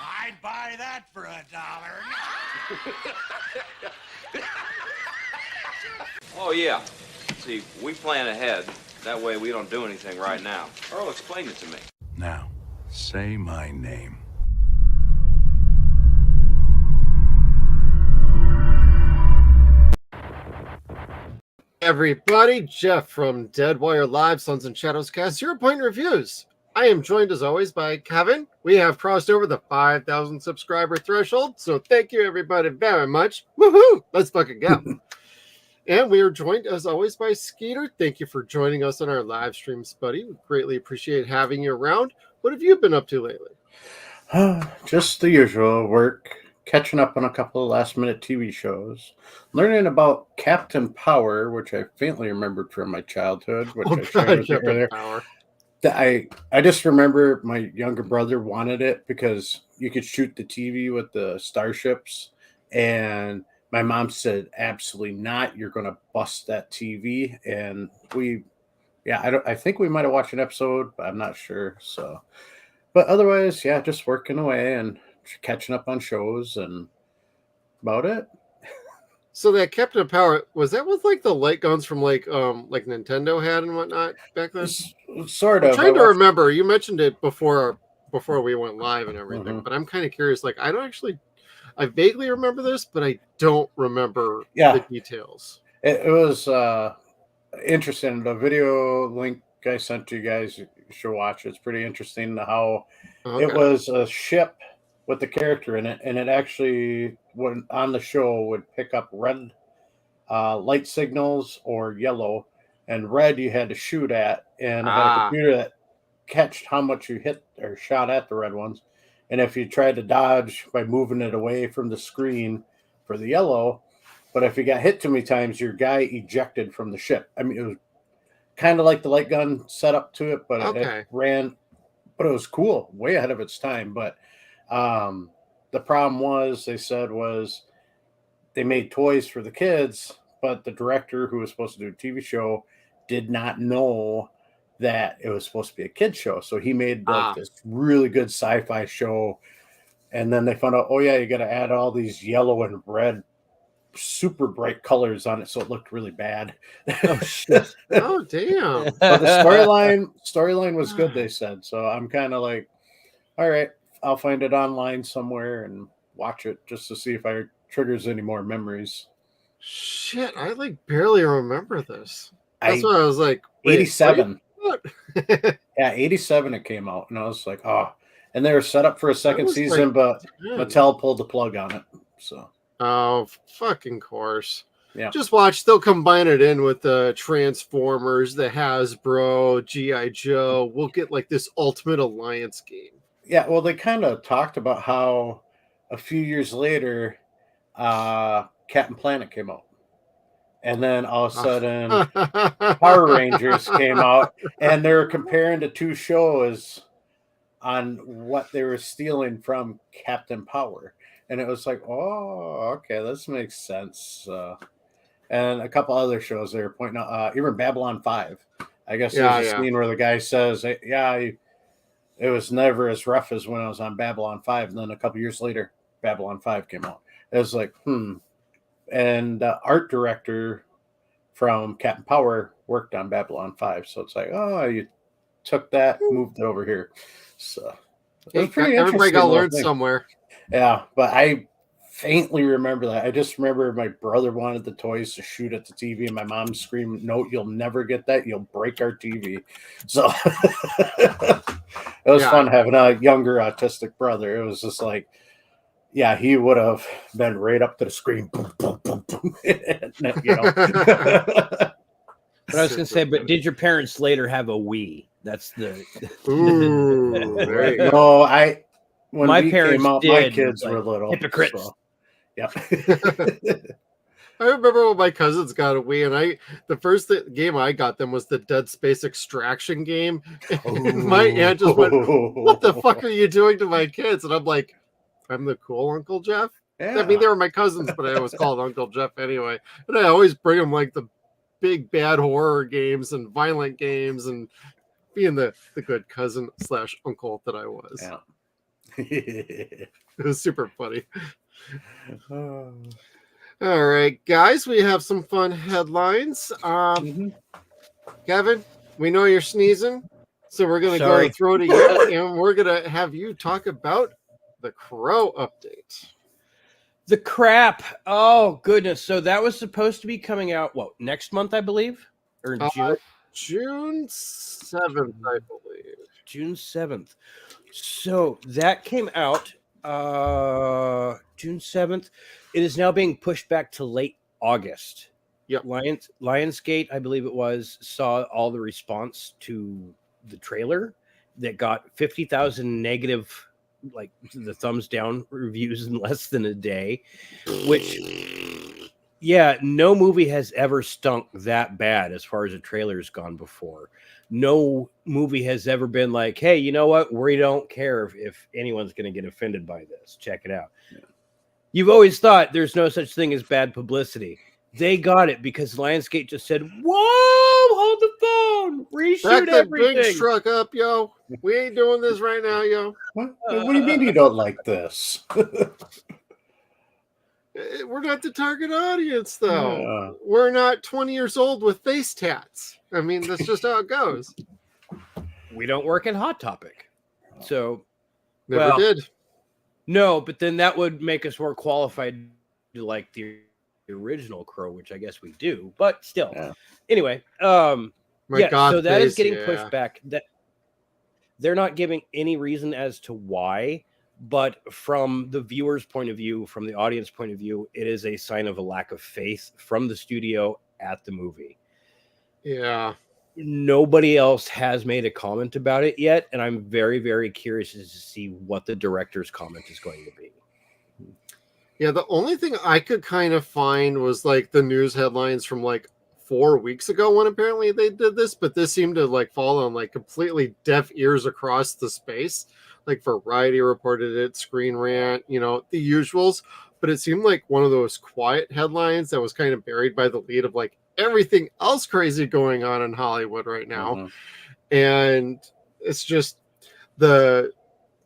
I'd buy that for $1. Oh, yeah. See, we plan ahead. That way we don't do anything right now. Earl, explain it to me. Now, say my name. Everybody, Jeff from Deadwire Live, Suns and Shadows Cast, 0 Point Reviews. I am joined as always by Kevin. We have crossed over the 5,000 subscriber threshold, so thank you everybody very much. Woohoo! Let's fucking go. And we are joined as always by Skeeter. Thank you for joining us on our live streams, buddy. We greatly appreciate having you around. What have you been up to lately? Just the usual work, catching up on a couple of last-minute TV shows, learning about Captain Power, which I faintly remembered from my childhood, which I shared with you earlier. Power. I just remember my younger brother wanted it because you could shoot the TV with the starships, and my mom said, absolutely not. You're going to bust that TV. And I think we might have watched an episode, but I'm not sure. So, but otherwise, yeah, just working away and catching up on shows and about it. So that Captain Power, was that with like the light guns from like Nintendo had and whatnot back then? Sort of. I'm trying to remember. You mentioned it before we went live and everything, but I'm kind of curious. Like, I vaguely remember this, but I don't remember the details. It was interesting. The video link I sent to you guys, you should watch. It's pretty interesting how it was a ship with the character in it, and it actually, when on the show, would pick up red light signals or yellow, and red you had to shoot at, and it had a computer that catched how much you hit or shot at the red ones. And if you tried to dodge by moving it away from the screen for the yellow, but if you got hit too many times, your guy ejected from the ship. I mean, it was kind of like the light gun setup to it, but it ran, but it was cool, way ahead of its time. But the problem was, they said, was they made toys for the kids, but the director who was supposed to do a TV show did not know that it was supposed to be a kid show. So he made this really good sci-fi show. And then they found out, you got to add all these yellow and red, super bright colors on it. So it looked really bad. Oh, shit. Oh, damn. But the storyline was good, they said. So I'm kind of like, all right, I'll find it online somewhere and watch it just to see if it triggers any more memories. Shit, I barely remember this. That's why I was like, 87. Yeah, 87 it came out, and I was like, and they were set up for a second season, but Mattel pulled the plug on it. So fucking course. Yeah, just watch. They'll combine it in with the Transformers, the Hasbro, G.I. Joe. We'll get like this Ultimate Alliance game. Yeah, well, they kind of talked about how a few years later Captain Planet came out. And then all of a sudden, Power Rangers came out, and they were comparing the two shows on what they were stealing from Captain Power. And it was like, okay, this makes sense. And a couple other shows they were pointing out, even Babylon 5. I guess there's a scene where the guy says, it was never as rough as when I was on Babylon 5. And then a couple years later, Babylon 5 came out. It was like, And the art director from Captain Power worked on Babylon 5. So it's like, you took that, moved it over here. So everybody got learned somewhere. Yeah, but I faintly remember that. I just remember my brother wanted the toys to shoot at the TV, and my mom screamed, "No, you'll never get that. You'll break our TV." So it was fun having a younger autistic brother. It was just like, he would have been right up to the screen. Boom, boom, boom, boom. But I was going to say, but did your parents later have a Wii? That's the. No, when my we parents came out, did, my kids were little. Hypocrites. So, yeah. I remember when my cousins got a Wii, and the first game I got them was the Dead Space Extraction game. And my aunt just went, "What the fuck are you doing to my kids?" And I'm like, "I'm the cool Uncle Jeff." Yeah. I mean, they were my cousins, but I always called Uncle Jeff anyway. And I always bring them like the big bad horror games and violent games and being the good cousin / uncle that I was. Yeah. It was super funny. All right, guys, we have some fun headlines. Kevin, we know you're sneezing, so we're going to go throw to you, and we're going to have you talk about the Crow update. The crap. Oh, goodness. So that was supposed to be coming out, next month, I believe? Or June? June 7th, I believe. June 7th. So that came out June 7th. It is now being pushed back to late August. Yep. Lionsgate, I believe it was, saw all the response to the trailer that got 50,000 negative, like the thumbs down reviews in less than a day, which, yeah, no movie has ever stunk that bad as far as a trailer's gone before. No movie has ever been like, hey, you know what? We don't care if anyone's going to get offended by this. Check it out. Yeah. You've always thought there's no such thing as bad publicity. They got it because Lionsgate just said, whoa, hold the phone. Reshoot everything. Big truck up, yo. We ain't doing this right now, yo. What do you mean you don't like this? We're not the target audience, though. Yeah. We're not 20 years old with face tats. I mean, that's just how it goes. We don't work in Hot Topic. So, never did. No, but then that would make us more qualified to like the original Crow, which I guess we do, but still. Yeah. Anyway, so that is getting pushed back. That they're not giving any reason as to why. But from the viewer's point of view, from the audience point of view, it is a sign of a lack of faith from the studio at the movie. Yeah. Nobody else has made a comment about it yet, and I'm very, very curious to see what the director's comment is going to be. Yeah, the only thing I could kind of find was like the news headlines from like 4 weeks ago when apparently they did this, but this seemed to like fall on like completely deaf ears across the space. Like Variety reported it, Screen Rant, the usuals. But it seemed like one of those quiet headlines that was kind of buried by the lead of like everything else crazy going on in Hollywood right now. Mm-hmm. And it's just the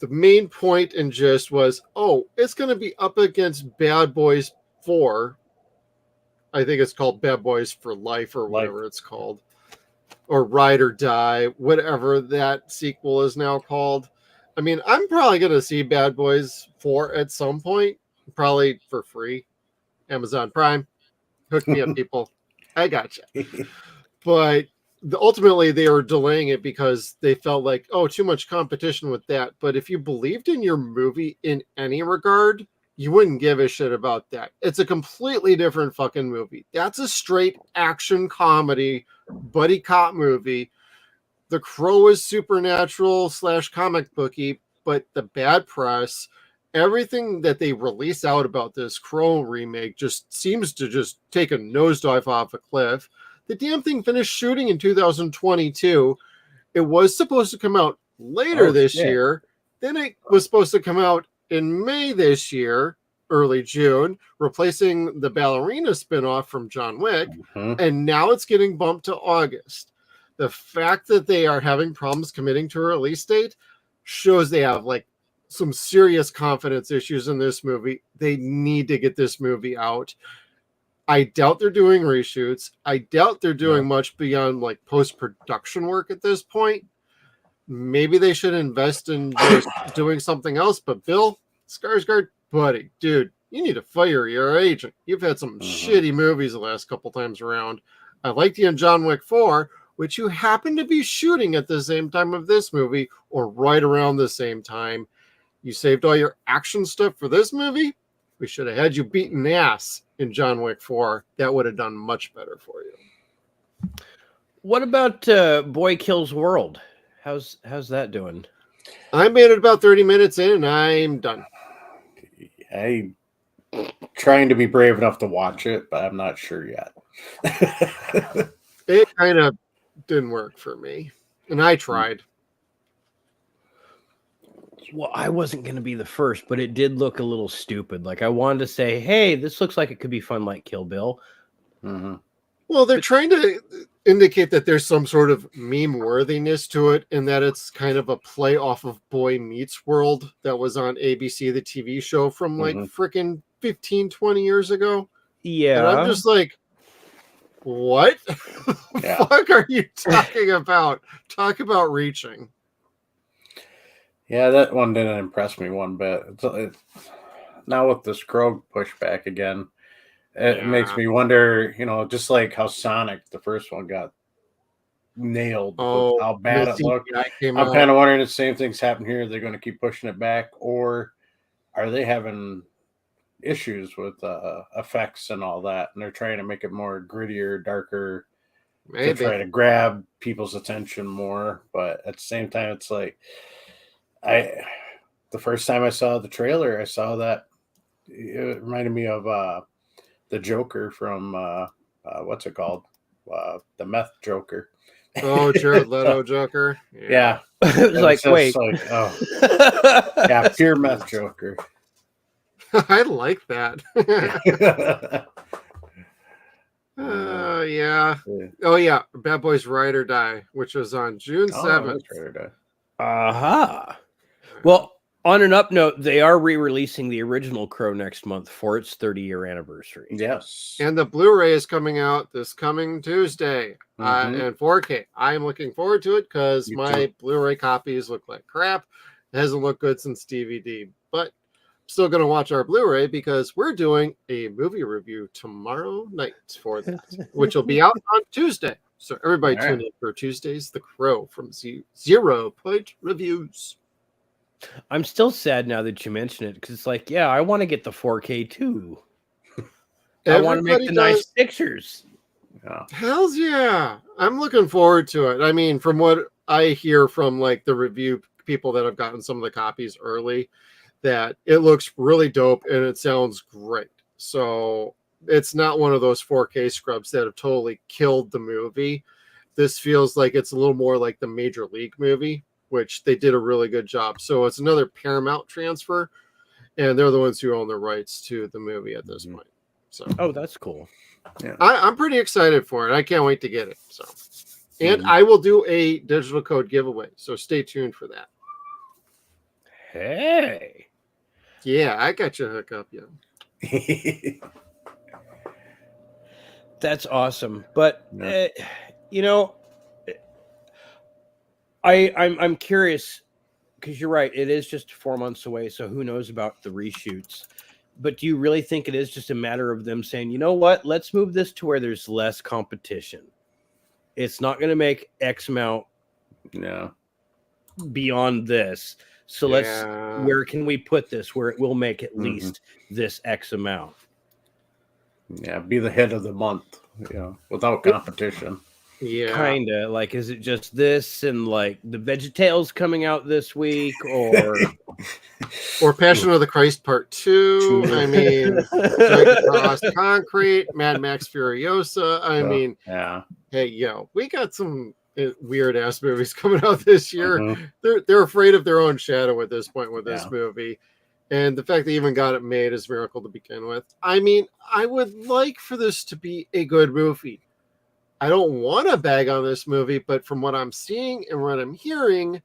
main point and gist was, it's going to be up against Bad Boys 4. I think it's called Bad Boys for Life or whatever it's called. Or Ride or Die, whatever that sequel is now called. I mean, I'm probably going to see Bad Boys 4 at some point, probably for free. Amazon Prime. Hook me up, people. I gotcha. But ultimately, they were delaying it because they felt like, too much competition with that. But if you believed in your movie in any regard, you wouldn't give a shit about that. It's a completely different fucking movie. That's a straight action comedy, buddy cop movie. The Crow is supernatural / comic booky, but the bad press, everything that they release out about this Crow remake just seems to just take a nosedive off a cliff. The damn thing finished shooting in 2022. It was supposed to come out later this year. Then it was supposed to come out in May this year, early June, replacing the ballerina spinoff from John Wick. Mm-hmm. And now it's getting bumped to August. The fact that they are having problems committing to a release date shows they have like some serious confidence issues in this movie. They need to get this movie out. I doubt they're doing reshoots. I doubt they're doing much beyond like post-production work at this point. Maybe they should invest in just doing something else. But Bill Skarsgård, buddy, dude, you need to fire your agent. You've had some shitty movies the last couple times around. I liked you in John Wick 4, which you happen to be shooting at the same time of this movie or right around the same time. You saved all your action stuff for this movie? We should have had you beating ass in John Wick 4. That would have done much better for you. What about Boy Kills World? How's that doing? I made it about 30 minutes in and I'm done. I'm trying to be brave enough to watch it, but I'm not sure yet. It kind of didn't work for me. And I tried. Well, I wasn't going to be the first, but it did look a little stupid. Like I wanted to say, hey, this looks like it could be fun like Kill Bill. Mm-hmm. Well, they're trying to indicate that there's some sort of meme worthiness to it, and that it's kind of a play off of Boy Meets World that was on ABC, the TV show from like freaking 15, 20 years ago. Yeah. And I'm just like, what Yeah. fuck are you talking about? Talk about reaching. Yeah, that one didn't impress me one bit. Now with this Crow pushback again, it makes me wonder, just like how Sonic, the first one, got nailed with how bad it looked. I'm kind of wondering if the same thing's happening here. They're going to keep pushing it back, or are they having issues with effects and all that, and they're trying to make it more grittier, darker, to try to grab people's attention more? But at the same time, it's like the first time I saw the trailer, I saw that it reminded me of the Joker from what's it called? The Meth Joker. Oh, Jared Leto Joker. Yeah. It was like, wait. Yeah, pure meth Joker. I like that. Yeah. Oh, yeah. Bad Boys Ride or Die, which was on June 7th. Well, on an up note, they are re-releasing the original Crow next month for its 30-year anniversary. Yes. And the Blu-ray is coming out this coming Tuesday in 4K. I'm looking forward to it because my Blu-ray copies look like crap. It hasn't looked good since DVD, but I'm still going to watch our Blu-ray because we're doing a movie review tomorrow night for that, which will be out on Tuesday. So everybody tune in for Tuesday's The Crow from 0 Point Reviews. I'm still sad now that you mention it because it's like, yeah, I want to get the 4K too. I want to make the nice pictures. Yeah. Hells yeah. I'm looking forward to it. I mean, from what I hear from like the review people that have gotten some of the copies early, that it looks really dope and it sounds great. So it's not one of those 4K scrubs that have totally killed the movie. This feels like it's a little more like the Major League movie, which they did a really good job. So it's another Paramount transfer, and they're the ones who own the rights to the movie at this point. So, oh, that's cool. Yeah, I'm pretty excited for it. I can't wait to get it. So, and I will do a digital code giveaway. So stay tuned for that. Hey, yeah, I got you hooked up. Yeah, that's awesome. But I'm curious because you're right. It is just 4 months away, so who knows about the reshoots? But do you really think it is just a matter of them saying, you know what, let's move this to where there's less competition? It's not going to make X amount beyond this. So where can we put this where it will make at least this X amount? Yeah, be the hit of the month, without competition. Yeah, kind of like, is it just this and like the VeggieTales coming out this week, or Passion of the Christ Part 2? I mean, Cross Concrete, Mad Max Furiosa. I mean, hey, we got some weird ass movies coming out this year. They're afraid of their own shadow at this point with this movie. And the fact they even got it made is a miracle to begin with. I mean, I would like for this to be a good movie. I don't want to bag on this movie, but from what I'm seeing and what I'm hearing,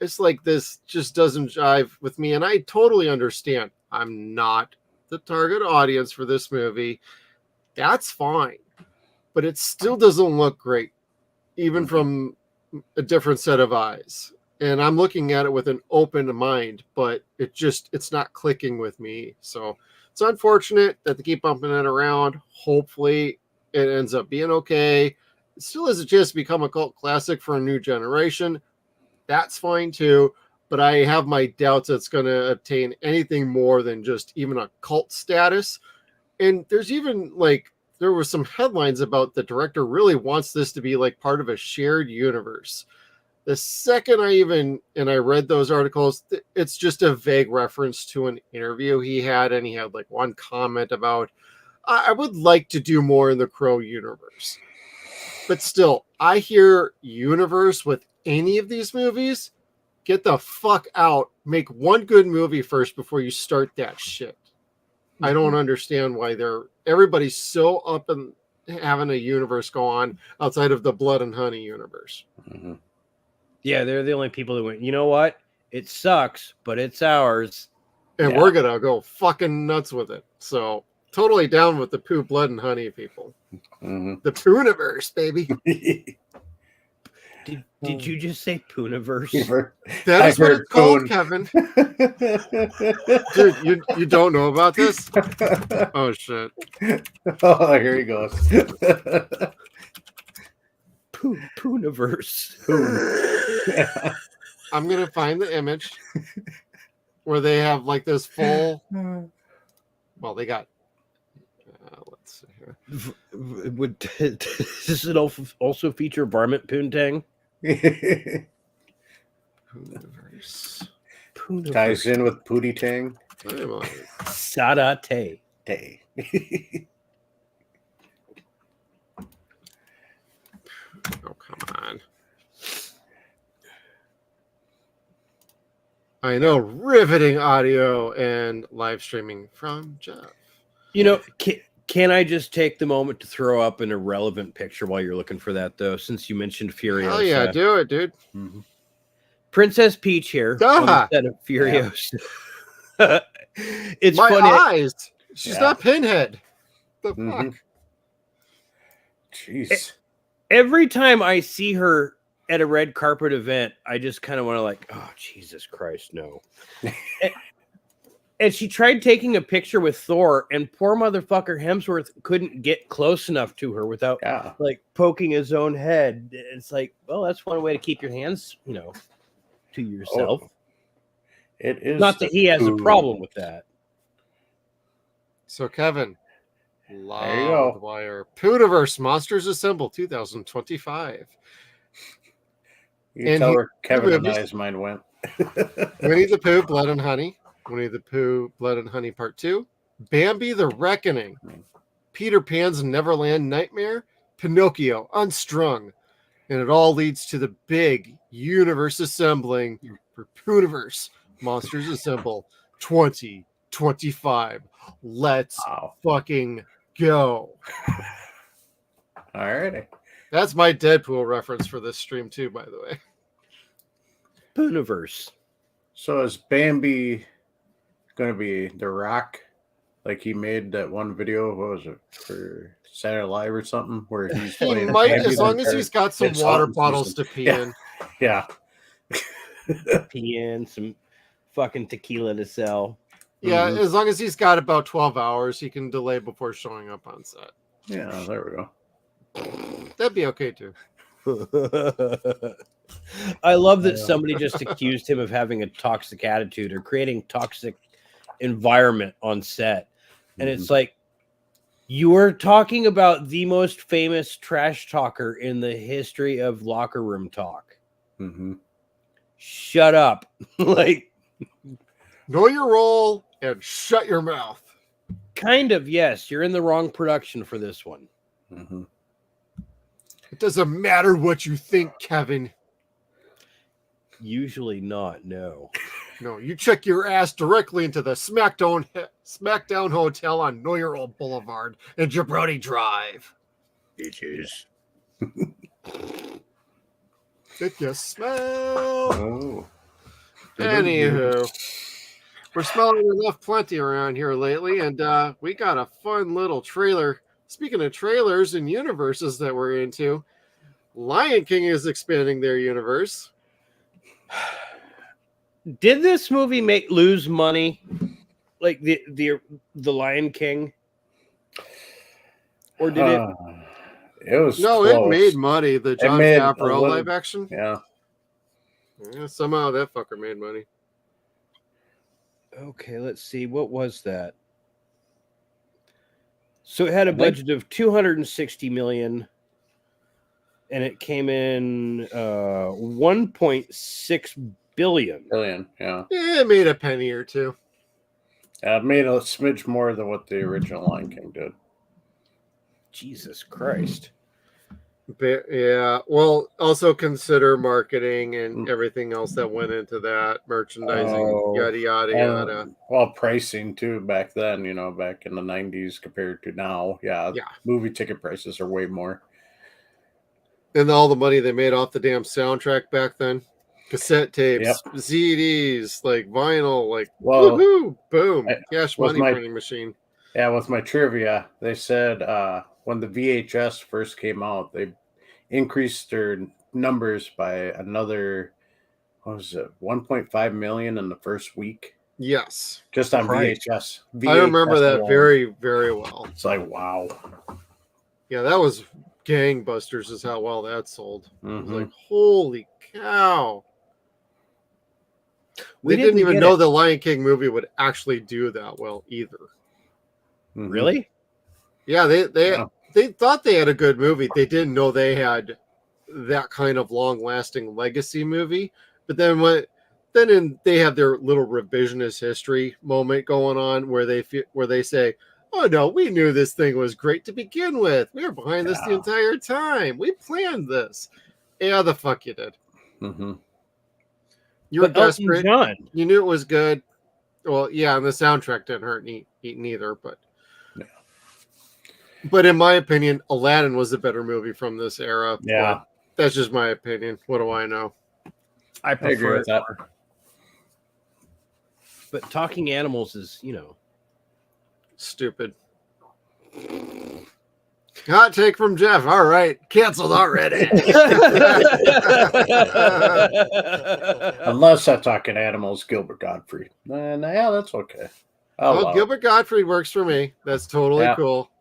it's like this just doesn't jive with me. And I totally understand. I'm not the target audience for this movie. That's fine. But it still doesn't look great, even from a different set of eyes. And I'm looking at it with an open mind, but it's not clicking with me. So it's unfortunate that they keep bumping it around. Hopefully it ends up being okay. It still has a chance to become a cult classic for a new generation. That's fine too. But I have my doubts that it's going to obtain anything more than just even a cult status. And there's even there were some headlines about the director really wants this to be like part of a shared universe. The second I read those articles, it's just a vague reference to an interview he had. And he had one comment about, I would like to do more in the Crow universe. But still, I hear universe with any of these movies, get the fuck out. Make one good movie first before you start that shit. I don't understand why everybody's so up having a universe go on outside of the Blood and Honey universe. Mm-hmm. Yeah, they're the only people that went, you know what? It sucks, but it's ours. And we're going to go fucking nuts with it. So totally down with the Pooh, Blood and Honey people. Mm-hmm. The Pooniverse, baby. Did you just say Pooniverse? That is what it's called, Kevin. Dude, you don't know about this? Oh, shit. Oh, here he goes. Pooniverse. I'm going to find the image where they have like this full. Well, they got. Let's see here. Does it also feature Varmint Poontang? Pooniverse. Ties in with Pootie Tang. Sadate. Day. Oh, come on. I know, riveting audio and live streaming from Jeff. You know, can I just take the moment to throw up an irrelevant picture while you're looking for that, though, since you mentioned Furiosa? Oh, yeah, do it, dude. Mm-hmm. Princess Peach here on the set of Furiosa. Yeah. It's my funny. eyes. She's not Pinhead. The fuck? Jeez. Every time I see her at a red carpet event, I just kind of want to like, oh, Jesus Christ, no. And she tried taking a picture with Thor, and poor motherfucker Hemsworth couldn't get close enough to her without like poking his own head. It's like, well, that's one way to keep your hands, to yourself. Oh, it is not that he has a problem with that. So, Kevin, there you go. Loudwire Pooniverse Monsters Assemble 2025. You can tell where Kevin and I's mind went. Winnie the Pooh, Blood and Honey. Winnie the Pooh, Blood and Honey Part 2. Bambi the Reckoning. Peter Pan's Neverland Nightmare. Pinocchio Unstrung. And it all leads to the big universe assembling for Pooniverse Monsters Assemble 2025. Let's fucking go. All righty. That's my Deadpool reference for this stream too, by the way. Pooniverse. So is Bambi going to be The Rock? Like he made that one video, what was it, for Saturday Night Live or something, where he's playing. He might, as long as he's got some water bottles to pee in. Yeah. Pee in, some fucking tequila to sell. Yeah, as long as he's got about 12 hours, he can delay before showing up on set. Yeah, there we go. That'd be okay too. I love that somebody just accused him of having a toxic attitude or creating toxic environment on set. And it's like, you are talking about the most famous trash talker in the history of locker room talk. Shut up. Like, know your role and shut your mouth. Kind of, yes. You're in the wrong production for this one. It doesn't matter what you think, Kevin. Usually not, no. No, you check your ass directly into the Smackdown Hotel on Know Your Old Boulevard and Jabroni Drive. Bitches. Did you smell? Oh. Anywho, we're smelling enough plenty around here lately, and we got a fun little trailer. Speaking of trailers and universes that we're into, Lion King is expanding their universe. Did this movie lose money, like the Lion King, or did it? It was close. It made money. The John Favreau live action. Yeah, somehow that fucker made money. Okay, let's see. What was that? So it had a budget of $260 million, and it came in $1.6 billion. Yeah, it made a penny or two. It made a smidge more than what the original Lion King did. Jesus Christ. Yeah, well, also consider marketing and everything else that went into that, merchandising, yada yada yada. And, well, pricing too back then, back in the 90s compared to now. Yeah, Yeah, movie ticket prices are way more. and all the money they made off the damn soundtrack back then, cassette tapes, Yep. CDs, like vinyl, like Well, woohoo, boom, cash with money my printing machine. with my trivia, they said when the VHS first came out, they increased their numbers by another, what was it, 1.5 million in the first week, Yes, just on Christ. VHS. I remember that alone. very, very well. It's like, wow. Yeah, that was gangbusters, is how well that sold. It was Mm-hmm. like, holy cow. We They didn't even get know it. the Lion King movie would actually do that well either. Mhm. Really? Yeah, Yeah. they thought they had a good movie. They didn't know they had that kind of long-lasting legacy movie. But then they have their little revisionist history moment going on where they say, "Oh no, we knew this thing was great to begin with. We were behind this the Yeah. entire time. We planned this." Yeah, the fuck you did. Mm-hmm. You were But Elton desperate. John. You knew it was good. Well, yeah, and the soundtrack didn't hurt neither, but Yeah. but in my opinion, Aladdin was a better movie from this era. Yeah. But that's just my opinion. What do I know? I I agree prefer with that. But talking animals is, Stupid. Hot take from Jeff. All right, canceled already. Unless I'm talking animals, Gilbert Godfrey. Yeah, that's okay. Well, Gilbert Godfrey works for me. That's totally cool.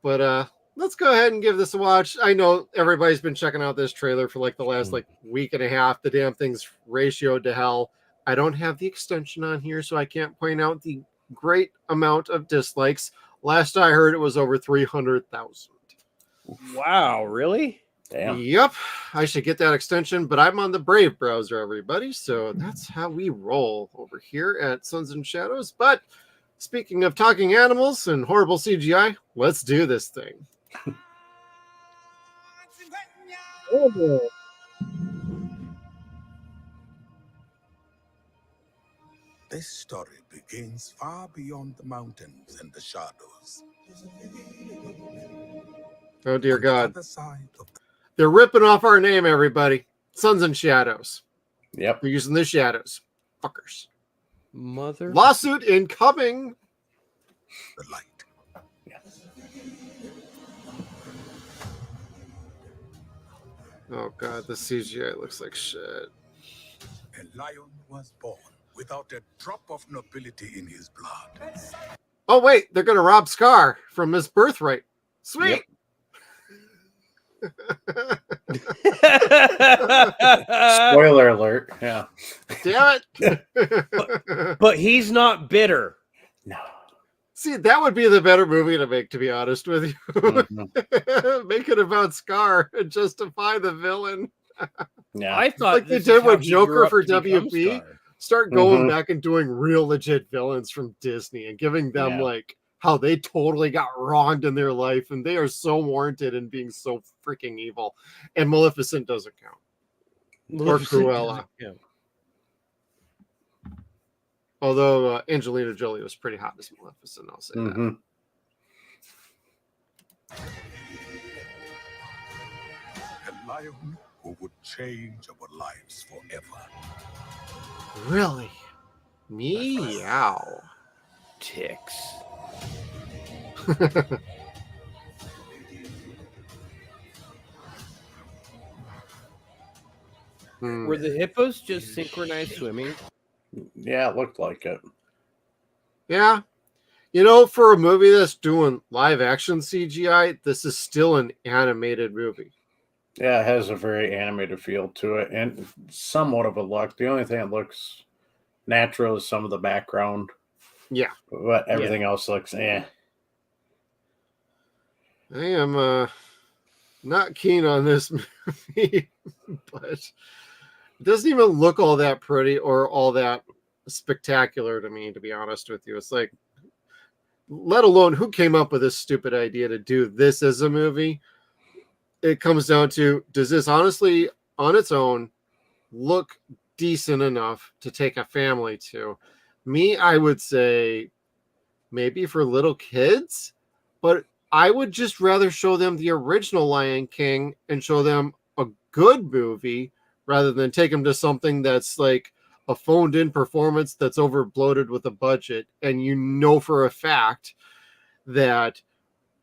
But let's go ahead and give this a watch. I know everybody's been checking out this trailer for like the last week and a half. The damn thing's ratioed to hell. I don't have the extension on here, so I can't point out the great amount of dislikes. Last I heard, it was over 300,000. Wow, really? Damn. Yep, I should get that extension, but I'm on the Brave browser, everybody. So that's how we roll over here at Suns and Shadows. But speaking of talking animals and horrible CGI, let's do this thing. This story begins far beyond the mountains and the shadows. Oh, dear On the God. other side of the They're ripping off our name, everybody. Suns and Shadows. Yep. They're using the shadows. Fuckers. Mother. Lawsuit incoming. light. Oh, God. The CGI looks like shit. A lion was born without a drop of nobility in his blood. Oh, wait. They're going to rob Scar from his birthright. Sweet. Spoiler alert. Yeah. Damn it. But he's not bitter. No. See, that would be the better movie to make, to be honest with you. Mhm. Make it about Scar and justify the villain. Yeah. I thought Like they this did is how with he Joker grew up for to become WB. Scar. Start going Mhm. back and doing real legit villains from Disney and giving them Yeah. like how they totally got wronged in their life and they are so warranted in being so freaking evil. And Maleficent doesn't count. Or Cruella. Yeah. Although Angelina Jolie was pretty hot as Maleficent, I'll say that. Mhm. A lion who would change our lives forever. Really? Meow. Ticks. Were the hippos just synchronized swimming? Yeah, it looked like it. Yeah. You know, for a movie that's doing live action CGI, this is still an animated movie. Yeah, it has a very animated feel to it and somewhat of a look. The only thing that looks natural is some of the background. Yeah. But everything else looks I am not keen on this movie, but it doesn't even look all that pretty or all that spectacular to me, to be honest with you. It's like, let alone who came up with this stupid idea to do this as a movie. it comes down to, does this honestly on its own look decent enough to take a family to? Me, I would say maybe for little kids, but I would just rather show them the original Lion King and show them a good movie rather than take them to something that's like a phoned in performance that's over bloated with a budget. And you know for a fact that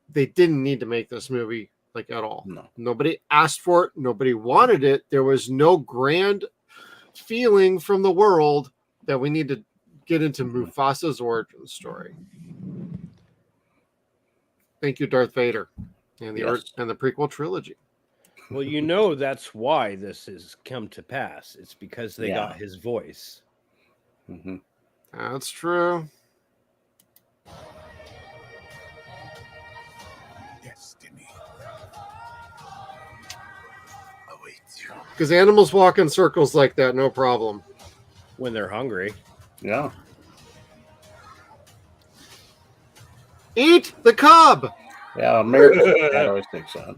they didn't need to make this movie like at all. No. Nobody asked for it. Nobody wanted it. There was no grand feeling from the world that we need to get into Mufasa's origin story. Thank you, Darth Vader, and the prequel trilogy. Well, you know that's why this has come to pass. It's because they got his voice. Mm-hmm. That's true. Destiny awaits you. Because animals walk in circles like that, no problem. When they're hungry. Yeah. Eat the cub! Yeah, American that always takes on.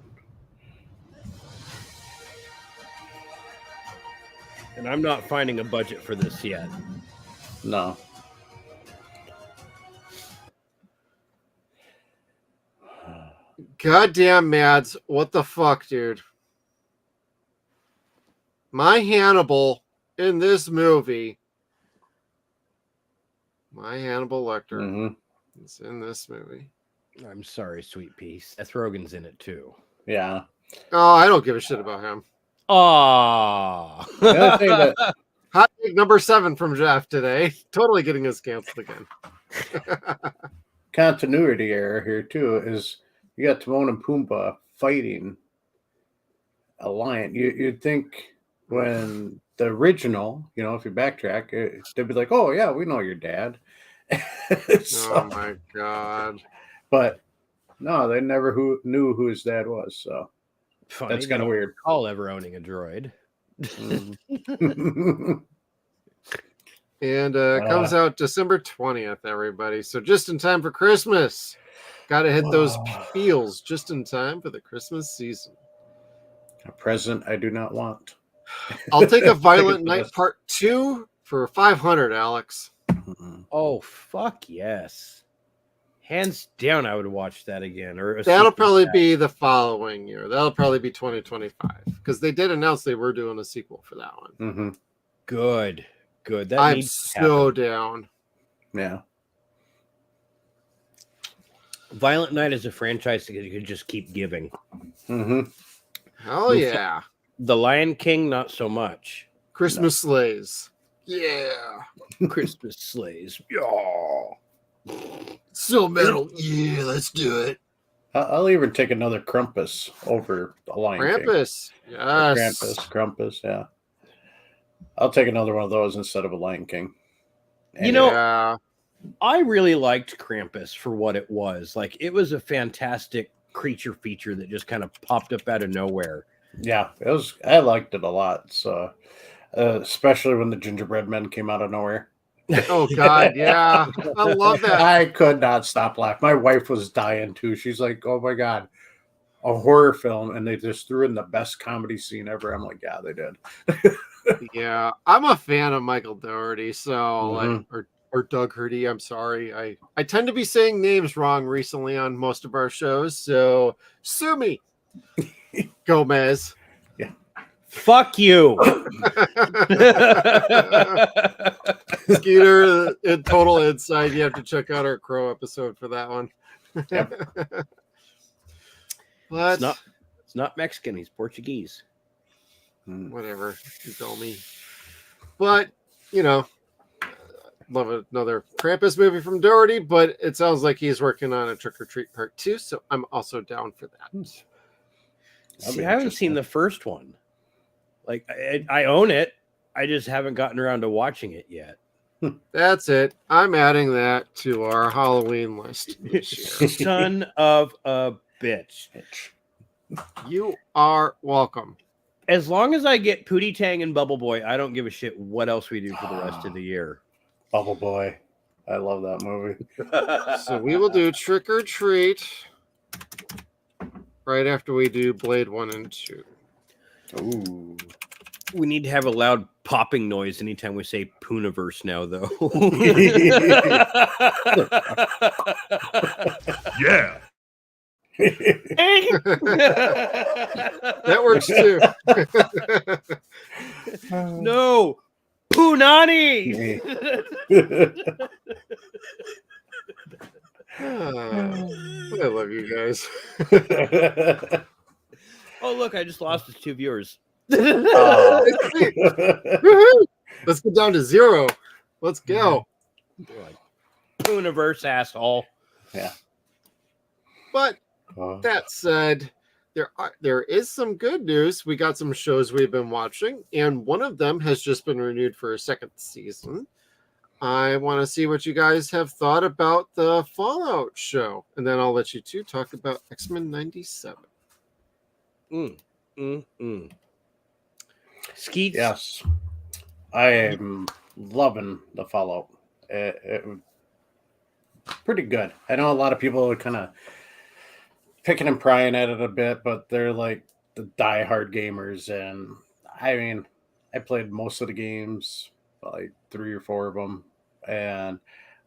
And I'm not finding a budget for this yet. No. Goddamn Mads, what the fuck, dude? My Hannibal in this movie, my Hannibal Lecter Mm-hmm. is in this movie. I'm sorry, sweet pea. Seth Rogen's in it too. Yeah. Oh, I don't give a shit about him. Oh. The other thing that Hot take number 7 from Jeff today. Totally getting us canceled again. continuity error here too is you got Timon and Pumbaa fighting a lion. You'd think when the original, if you backtrack, they'd be like, "Oh yeah, we know your dad." Oh my god! But no, they never knew who his dad was. So Funny, that's kind of weird. All ever owning a droid. And comes out December 20th, everybody. So just in time for Christmas. Got to hit those feels just in time for the Christmas season. A present I do not want. I'll take a Violent Night Part 2 for 500, Alex. Oh, fuck yes. Hands down, I would watch that again. That'll probably be the following year. That'll probably be 2025. Because they did announce they were doing a sequel for that one. Mm-hmm. Good. That I'm so down. Yeah. Violent Night is a franchise that you could just keep giving. Mm-hmm. Hell yeah. The Lion King, not so much. Christmas Sleighs. Yeah. Christmas Sleighs. Yeah. So metal. Yeah, let's do it. I'll even take another Krampus over the Lion Krampus. King. Yes. Krampus, yeah. I'll take another one of those instead of a Lion King. And I really liked Krampus for what it was. Like, it was a fantastic creature feature that just kind of popped up out of nowhere. Yeah, I liked it a lot. So, especially when the gingerbread men came out of nowhere. Oh God, yeah, I love that. I could not stop laughing. My wife was dying too. She's like, "Oh my God, a horror film!" And they just threw in the best comedy scene ever. I'm like, "Yeah, they did." Yeah, I'm a fan of Michael Dougherty, so or Doug Hurdy. I'm sorry, I tend to be saying names wrong recently on most of our shows, so sue me, Gomez. Yeah, fuck you. Skeeter, in Total Insight, you have to check out our Crow episode for that one. Yep. But it's not Mexican, he's Portuguese. Whatever, you tell me. But love another Krampus movie from Dougherty, but it sounds like he's working on a Trick or Treat Part 2, so I'm also down for that. See, I haven't seen the first one. Like, I own it. I just haven't gotten around to watching it yet. That's it. I'm adding that to our Halloween list this year. Son of a bitch. You are welcome. As long as I get Pootie Tang and Bubble Boy, I don't give a shit what else we do for the rest of the year. Bubble Boy. I love that movie. So we will do Trick or Treat right after we do Blade 1 and 2. Ooh. We need to have a loud popping noise anytime we say Pooniverse now, though. Yeah. That works too. No, Poonani. I love you guys. Oh, look, I just lost his 2 viewers. Oh. Woohoo! Let's get down to 0. Let's go. Pooniverse, asshole. Yeah. But that said, there is some good news. We got some shows we've been watching, and one of them has just been renewed for a second season. I want to see what you guys have thought about the Fallout show, and then I'll let you two talk about Xmen 97. Skeets. Yes, I am loving the Fallout. It pretty good. I know a lot of people are kind of picking and prying at it a bit, but they're like the diehard gamers, and I mean, I played most of the games, like 3 or 4 of them, and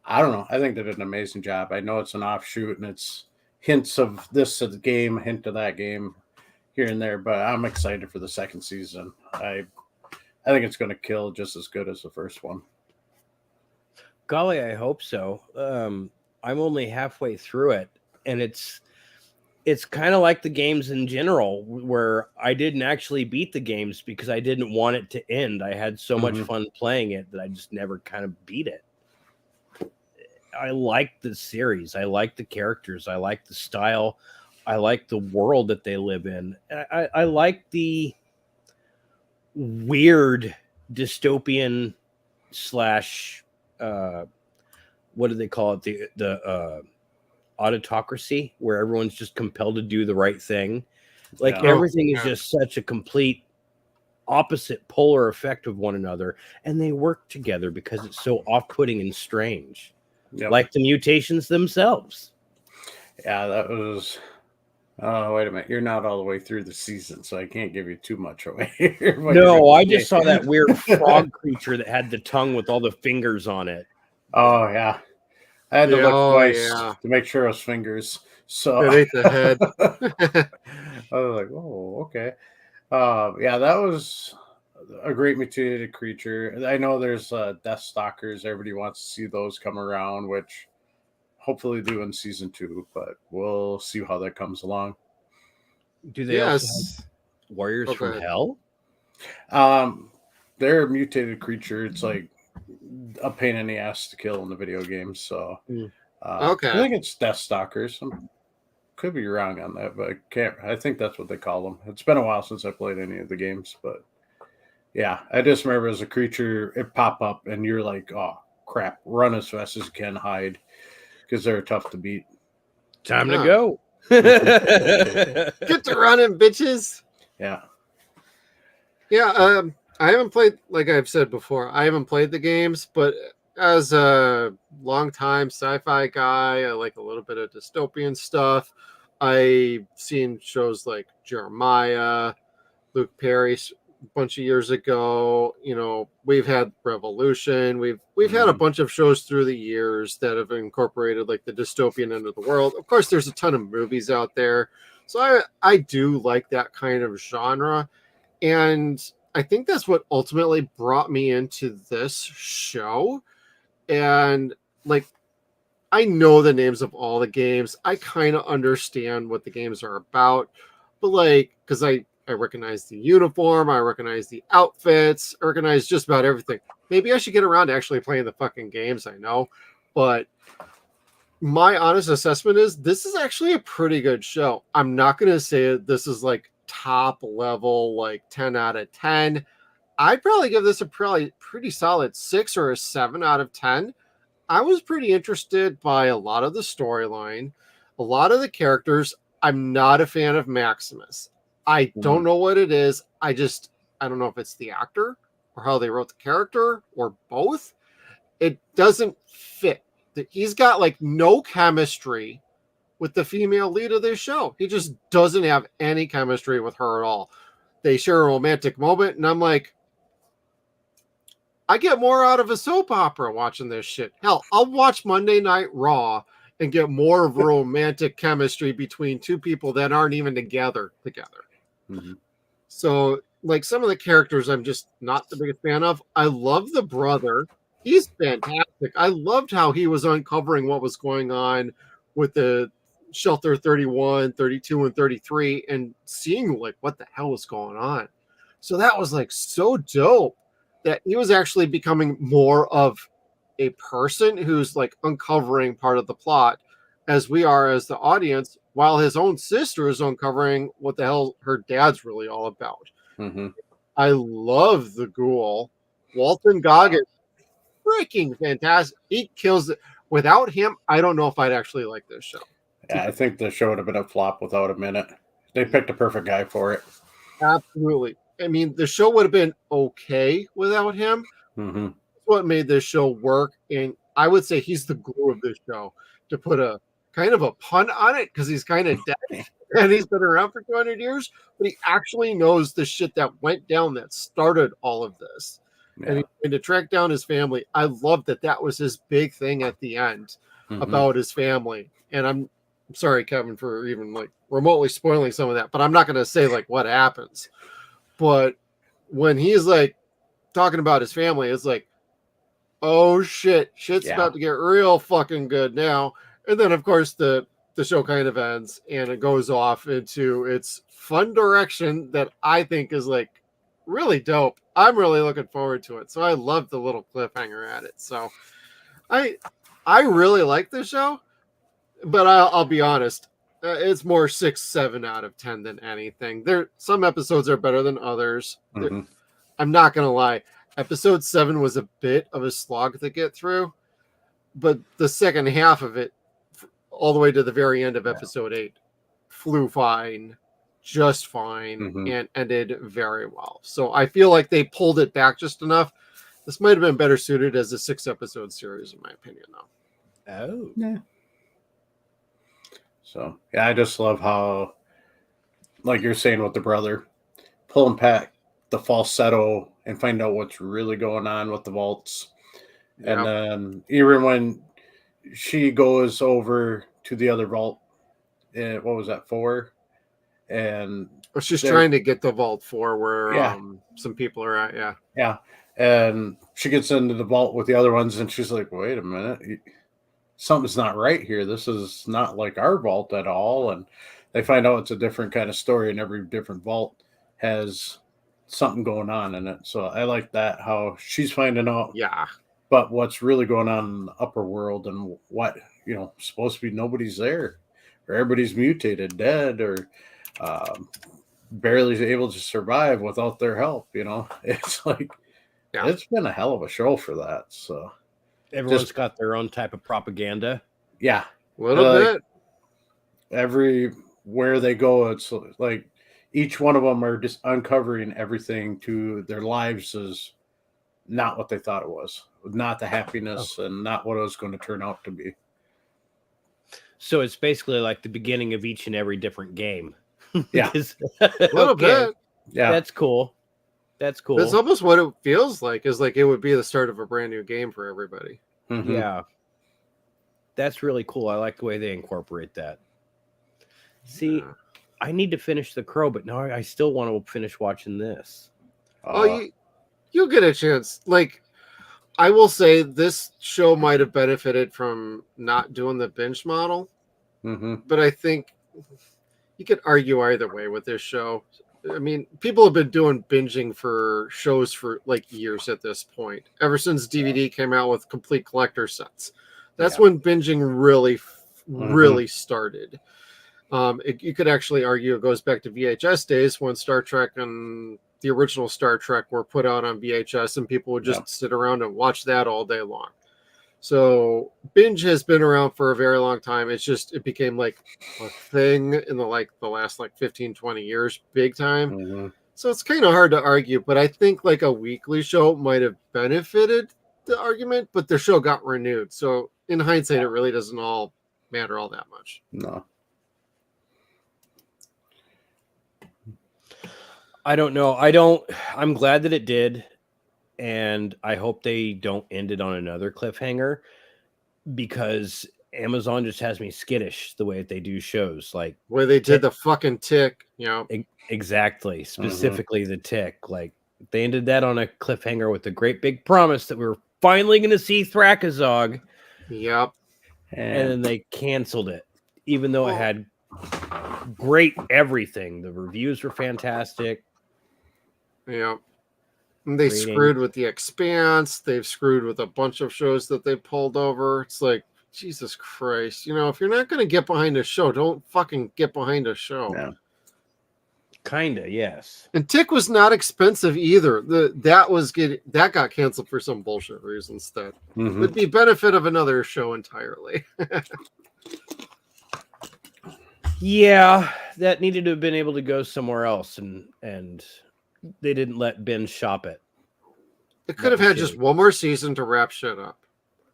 I don't know. I think they did an amazing job. I know it's an offshoot, and it's hints of this game, hint of that game, here and there, but I'm excited for the second season. I think it's going to kill just as good as the first one. Golly, I hope so. I'm only halfway through it, and it's kind of like the games in general, where I didn't actually beat the games because I didn't want it to end. I had so much fun playing it that I just never kind of beat it. I like the series. I like the characters. I like the style. I like the world that they live in. I like the weird dystopian slash what do they call it? The autocracy, where everyone's just compelled to do the right thing. Like everything is just such a complete opposite polar effect of one another, and they work together because it's so off-putting and strange. Like the mutations themselves. Yeah, that was. Oh, wait a minute. You're not all the way through the season, so I can't give you too much away. No, I just saw that weird frog creature that had the tongue with all the fingers on it. Oh, yeah. I had to look twice to make sure it was fingers. So it ate the head. I was like, oh, okay. Yeah, that was a great mutated creature. I know there's Death Stalkers. Everybody wants to see those come around, which hopefully do in season 2, but we'll see how that comes along. Do they also have Warriors from Hell? They're a mutated creature. It's like a pain in the ass to kill in the video games. So I think it's Death Stalkers. Could be wrong on that, but I think that's what they call them. It's been a while since I played any of the games, but yeah, I just remember as a creature, it pop up and you're like, oh crap, run as fast as you can, hide, because they're tough to beat. Time to go. Get to running, bitches. Yeah. Yeah, I haven't played, like I've said before, I haven't played the games, but as a longtime sci-fi guy, I like a little bit of dystopian stuff. I've seen shows like Jeremiah, Luke Perry a bunch of years ago. You know, we've had Revolution. We've had a bunch of shows through the years that have incorporated like the dystopian end of the world. Of course, there's a ton of movies out there. So I do like that kind of genre. And I think that's what ultimately brought me into this show. And like, I know the names of all the games. I kind of understand what the games are about, but like, because I recognize the uniform, I recognize the outfits, I recognize just about everything. Maybe I should get around to actually playing the fucking games, I know. But my honest assessment is this is actually a pretty good show. I'm not going to say this is like top level, like 10 out of 10. I'd probably give this a pretty solid 6 or a 7 out of 10. I was pretty interested by a lot of the storyline, a lot of the characters. I'm not a fan of Maximus. I don't know what it is. I don't know if it's the actor or how they wrote the character or both. It doesn't fit. He's got like no chemistry with the female lead of this show. He just doesn't have any chemistry with her at all. They share a romantic moment, and I'm like, I get more out of a soap opera watching this shit. Hell, I'll watch Monday Night Raw and get more of a romantic chemistry between two people that aren't even together. Mm-hmm. So, like, some of the characters I'm just not the biggest fan of. I love the brother. He's fantastic. I loved how he was uncovering what was going on with the Shelter 31, 32, and 33 and seeing, like, what the hell was going on. So that was, like, so dope that he was actually becoming more of a person who's, like, uncovering part of the plot as we are as the audience, while his own sister is uncovering what the hell her dad's really all about. Mm-hmm. I love the ghoul. Walton Goggins, freaking fantastic. He kills it. Without him, I don't know if I'd actually like this show. Yeah, I think the show would have been a flop without him in it. They picked a perfect guy for it. Absolutely. I mean, the show would have been okay without him. Mm-hmm. What made this show work, and I would say he's the glue of this show, to put a kind of a pun on it, because he's kind of dead and he's been around for 200 years, but he actually knows the shit that went down that started all of this. Yeah. And to track down his family, I love that was his big thing at the end about his family. And I'm sorry, Kevin, for even like remotely spoiling some of that, but I'm not going to say like what happens. But when he's like talking about his family, it's like, oh shit's about to get real fucking good now. And then of course the show kind of ends and it goes off into its fun direction that I think is like really dope. I'm really looking forward to it. So I love the little cliffhanger at it. So I really like this show, but I'll be honest, it's more 6, 7 out of 10 than anything. Some episodes are better than others. I'm not gonna lie. Episode 7 was a bit of a slog to get through, but the second half of it, all the way to the very end of episode 8, flew fine, just fine, and ended very well. So I feel like they pulled it back just enough. This might have been better suited as a 6-episode series, in my opinion, though. Oh, yeah. So yeah, I just love how, like you're saying with the brother, pulling back the falsetto and find out what's really going on with the vaults. And then even when she goes over to the other vault, what was that, 4? And she's trying to get the vault 4 where some people are at. Yeah. And she gets into the vault with the other ones and she's like, wait a minute, something's not right here. This is not like our vault at all. And they find out it's a different kind of story, and every different vault has something going on in it. So I like that, how she's finding out but what's really going on in the upper world, and what, supposed to be nobody's there, or everybody's mutated, dead, or barely able to survive without their help. It's like it's been a hell of a show for that. So everyone's got their own type of propaganda. A little bit. Everywhere they go, it's like each one of them are just uncovering everything to their lives is not what they thought it was, not the happiness and not what it was going to turn out to be. So it's basically like the beginning of each and every different game. Yeah. A little bit. Yeah. That's cool. That's almost what it feels like, is like it would be the start of a brand new game for everybody. Mm-hmm. Yeah. That's really cool. I like the way they incorporate that. See, I need to finish The Crow, but now I still want to finish watching this. You'll get a chance. Like, I will say this show might have benefited from not doing the binge model, but I think you could argue either way with this show. I mean, people have been doing binging for shows for like years at this point. Ever since DVD came out with complete collector sets, that's when binging really started. You could actually argue it goes back to VHS days when Star Trek and the original Star Trek were put out on VHS, and people would just sit around and watch that all day long. So binge has been around for a very long time. It became like a thing in the last 15, 20 years, big time. So it's kind of hard to argue, but I think like a weekly show might have benefited the argument, but the show got renewed. So in hindsight, it really doesn't all matter all that much. No. I don't know. I'm glad that it did. And I hope they don't end it on another cliffhanger, because Amazon just has me skittish the way that they do shows. Like where they did the fucking Tick, you know. Exactly. Specifically the Tick. Like they ended that on a cliffhanger with a great big promise that we were finally going to see Thrakazog. Yep. And then they canceled it, even though it had great everything. The reviews were fantastic. Yep. And they screwed with The Expanse. They've screwed with a bunch of shows that they pulled over. It's like, Jesus Christ. You know, if you're not going to get behind a show, don't fucking get behind a show. Yeah. Kinda, yes. And Tick was not expensive either. That got canceled for some bullshit reasons that would be benefit of another show entirely. Yeah, that needed to have been able to go somewhere else, and they didn't let Ben shop it. It could have had just one more season to wrap shit up.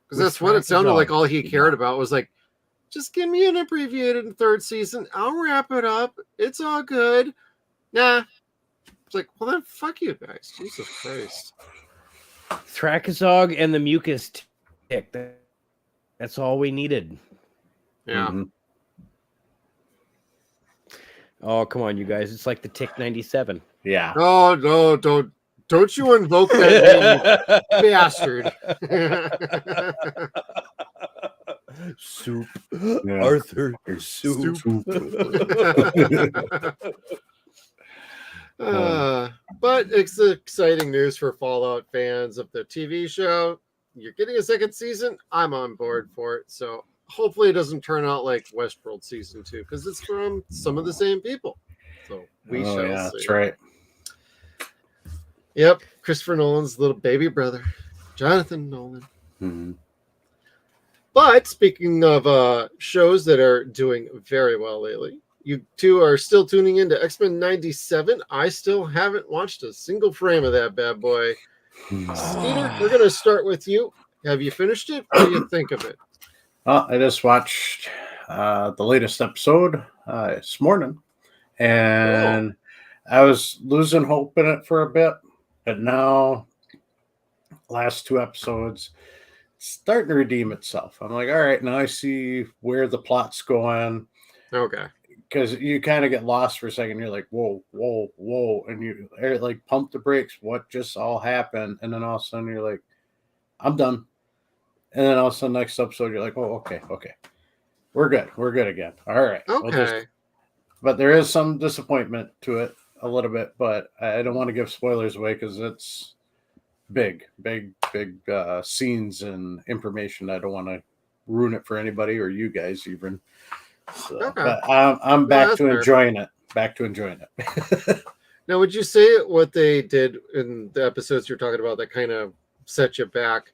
Because that's what it sounded like. All he cared about was like, just give me an abbreviated third season. I'll wrap it up. It's all good. Nah. It's like, well then fuck you guys. Jesus Christ. Thrakazog and the mucus Tick. That's all we needed. Yeah. Oh, come on, you guys. It's like the Tick 97. Yeah. Oh no, don't you invoke that name, bastard. Soup. Yeah. Arthur Soup. But it's exciting news for Fallout fans of the TV show. You're getting a second season. I'm on board for it. So hopefully it doesn't turn out like Westworld season 2, because it's from some of the same people. So we shall see. That's right. Yep, Christopher Nolan's little baby brother, Jonathan Nolan. But speaking of shows that are doing very well lately, you two are still tuning into Xmen 97. I still haven't watched a single frame of that bad boy. Skeeter, we're going to start with you. Have you finished it? What do you think of it? I just watched the latest episode this morning, and I was losing hope in it for a bit, but now, last 2 episodes, it's starting to redeem itself. I'm like, all right, now I see where the plot's going. Okay. Because you kind of get lost for a second. You're like, whoa, whoa, whoa. And you like pump the brakes. What just all happened? And then all of a sudden you're like, I'm done. And then all of a sudden next episode, you're like, oh, okay. We're good. We're good again. All right. Okay. But there is some disappointment to it a little bit, but I don't want to give spoilers away because it's big scenes and information. I don't want to ruin it for anybody or you guys even. So, but I'm back to enjoying it. Back to enjoying it. Now, would you say what they did in the episodes you're talking about that kind of set you back,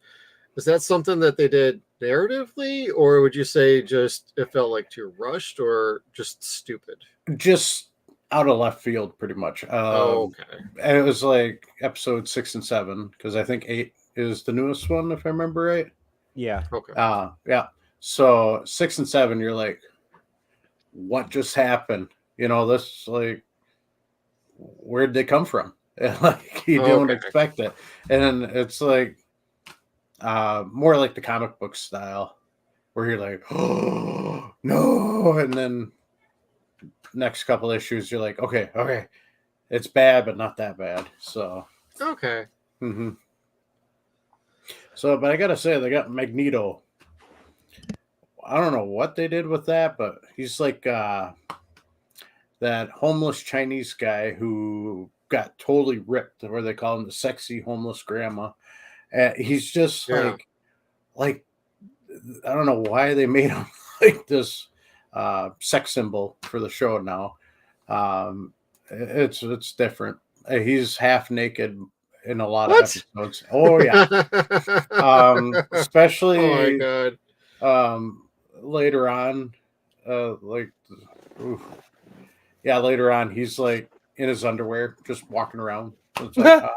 is that something that they did narratively, or would you say just it felt like too rushed or just stupid? Just out of left field, pretty much. Okay. And it was like episode 6 and 7, because I think 8 is the newest one, if I remember right. Yeah. Okay. Yeah. So 6 and 7, you're like, what just happened? You know, this like, where'd they come from? Like you don't expect it, and then it's like more like the comic book style, where you're like, oh no, and then next couple issues you're like, okay, it's bad, but not that bad. So okay. So, but I gotta say, they got Magneto. I don't know what they did with that, but he's like that homeless Chinese guy who got totally ripped, where they call him the sexy homeless grandma. He's just like I don't know why they made him like this sex symbol for the show now. It's different. He's half naked in a lot of episodes. Oh yeah. Especially oh my God. Later on, later on, he's like in his underwear, just walking around. It's like,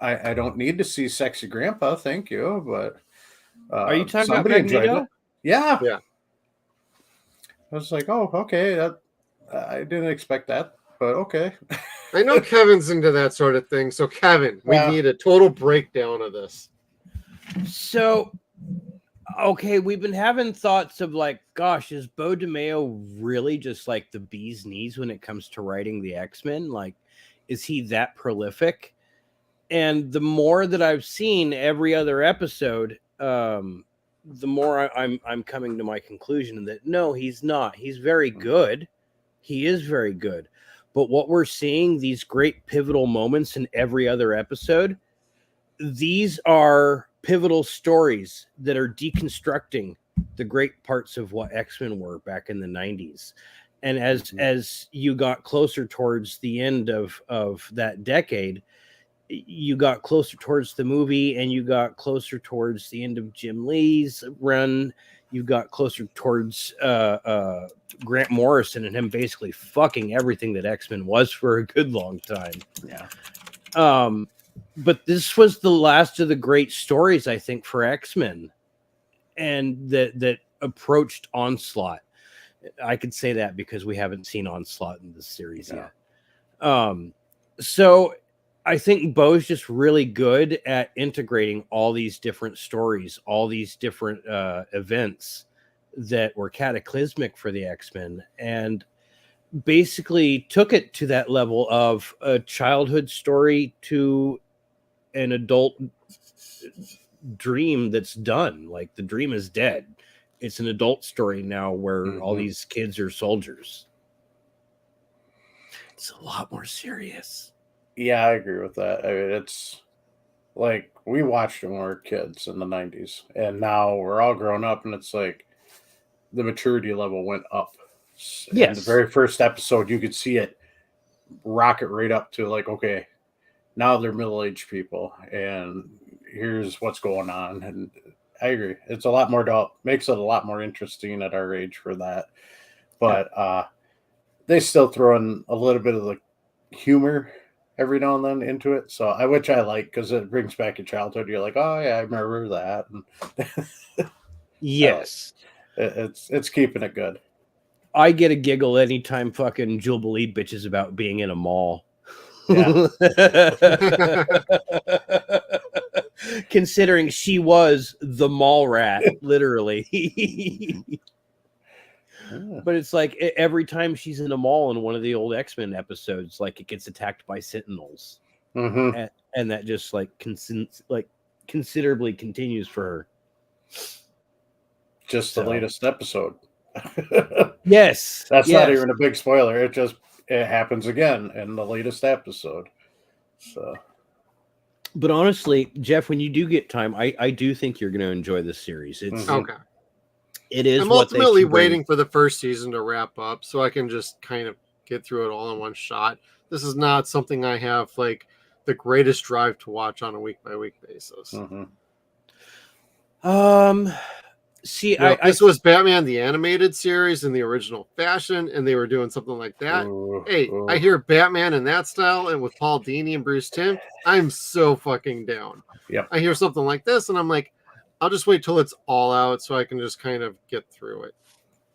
I don't need to see sexy grandpa, thank you. But are you talking about Magneto? Yeah. Yeah. I was like, oh, okay. I didn't expect that, but okay. I know Kevin's into that sort of thing. So, Kevin, we need a total breakdown of this. So, okay, we've been having thoughts of like, gosh, is Beau DeMayo really just like the bee's knees when it comes to writing the X-Men? Like, is he that prolific? And the more that I've seen every other episode, the more I'm coming to my conclusion that no, he's not. He's very good. He is very good. But what we're seeing, these great pivotal moments in every other episode, these are pivotal stories that are deconstructing the great parts of what X-Men were back in the 90s. And as you got closer towards the end of that decade, you got closer towards the movie and you got closer towards the end of Jim Lee's run. You got closer towards Grant Morrison and him basically fucking everything that X-Men was for a good long time. Yeah. But this was the last of the great stories, I think, for X-Men, and that approached Onslaught. I could say that because we haven't seen Onslaught in this series yet. So I think Beau's just really good at integrating all these different stories, all these different events that were cataclysmic for the X-Men, and basically took it to that level of a childhood story to an adult dream that's done. Like the dream is dead. It's an adult story now where all these kids are soldiers. It's a lot more serious. Yeah, I agree with that. I mean, it's like we watched when we were kids in the 90s, and now we're all grown up, and it's like the maturity level went up. Yes. In the very first episode, you could see it rocket right up to like, okay, now they're middle-aged people, and here's what's going on. And I agree. It's a lot more makes it a lot more interesting at our age for that. But they still throw in a little bit of the humor every now and then into it. So which I like because it brings back your childhood. You're like, oh yeah, I remember that. And yes. It's keeping it good. I get a giggle anytime fucking Jubilee bitches about being in a mall. Yeah. Considering she was the mall rat, literally. But it's like every time she's in a mall in one of the old X-Men episodes, like it gets attacked by Sentinels. And that just like considerably continues for her. Just the latest episode. Yes. That's not even a big spoiler. It happens again in the latest episode. So, but honestly, Jeff, when you do get time, I do think you're going to enjoy this series. It's okay. It is. I'm ultimately waiting for the first season to wrap up so I can just kind of get through it all in one shot. This is not something I have like the greatest drive to watch on a week by week basis. See, this was Batman the Animated Series in the original fashion, and they were doing something like that. I hear Batman in that style, and with Paul Dini and Bruce Timm, I'm so fucking down. Yep. I hear something like this, and I'm like, I'll just wait till it's all out so I can just kind of get through it.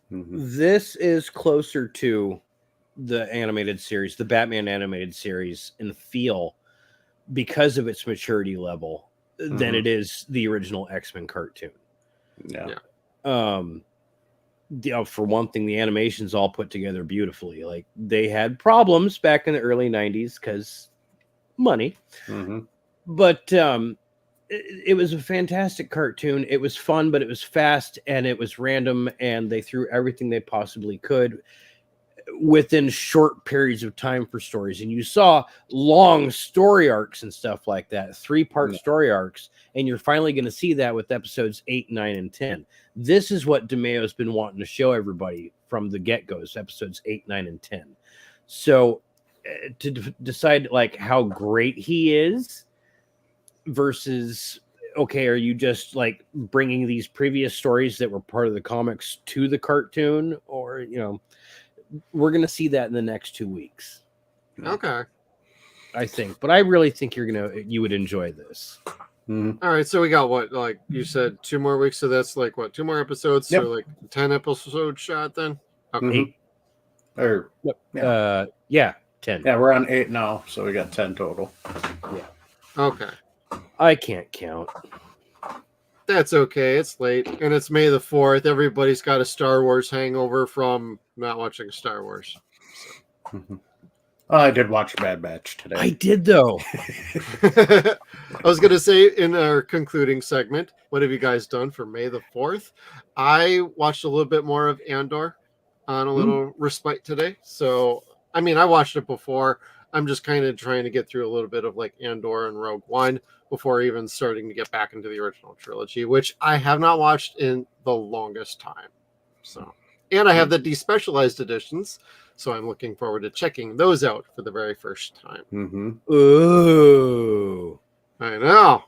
This is closer to the animated series, the Batman animated series, in feel because of its maturity level than it is the original X-Men cartoon. Yeah. For one thing, the animation's all put together beautifully. Like they had problems back in the early 90s because money. But it was a fantastic cartoon. It was fun, but it was fast and it was random, and they threw everything they possibly could within short periods of time for stories. And you saw long story arcs and stuff like that, 3-part story arcs, and you're finally going to see that with episodes 8, 9, and 10. This is what DeMayo's been wanting to show everybody from the get-goes, episodes 8, 9, and 10. So to decide like how great he is versus, okay, are you just like bringing these previous stories that were part of the comics to the cartoon, or, you know, we're going to see that in the next 2 weeks. Okay. I think, but I really think you would enjoy this. Mhm. All right, so we got what, like you said, 2 more weeks. So that's like what, 2 more episodes? Yep. So like 10 episode shot then. Okay. Mhm. Or Yeah, 10. yeah, we're on 8 now, so we got 10 total. Okay. I can't count. That's okay. It's late and it's May the 4th. Everybody's got a Star Wars hangover from not watching Star Wars. Mhm. Oh, I did watch Bad Batch today. I did though. I was going to say in our concluding segment, what have you guys done for May the 4th? I watched a little bit more of Andor on a little respite today. So, I mean, I watched it before. I'm just kind of trying to get through a little bit of like Andor and Rogue One before even starting to get back into the original trilogy, which I have not watched in the longest time. So, and I have the despecialized editions. So I'm looking forward to checking those out for the very first time. Mm-hmm. Ooh. I know.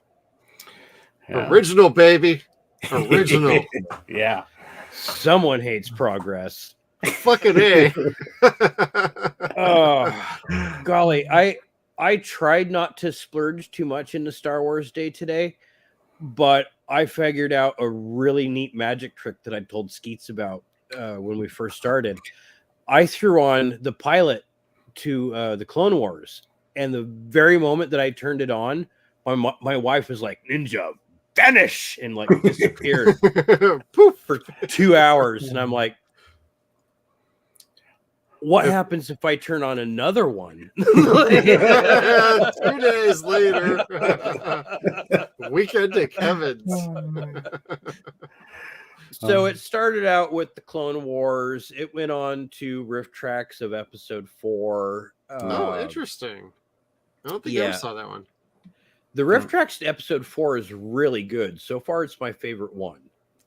Yeah. Original, baby. Original. Yeah. Someone hates progress. Fucking A. Oh, golly. I tried not to splurge too much into Star Wars Day today, but I figured out a really neat magic trick that I told Skeets about when we first started. I threw on the pilot to the Clone Wars, and the very moment that I turned it on, my wife was like, "Ninja, vanish!" and like disappeared Poof. for 2 hours, and I'm like, "What happens if I turn on another one?" 2 days later. Weekend at Kevin's. So it started out with the Clone Wars. It went on to riff tracks of episode 4. Oh, interesting. I don't think I ever saw that one. The riff tracks to episode 4 is really good. So far, it's my favorite one.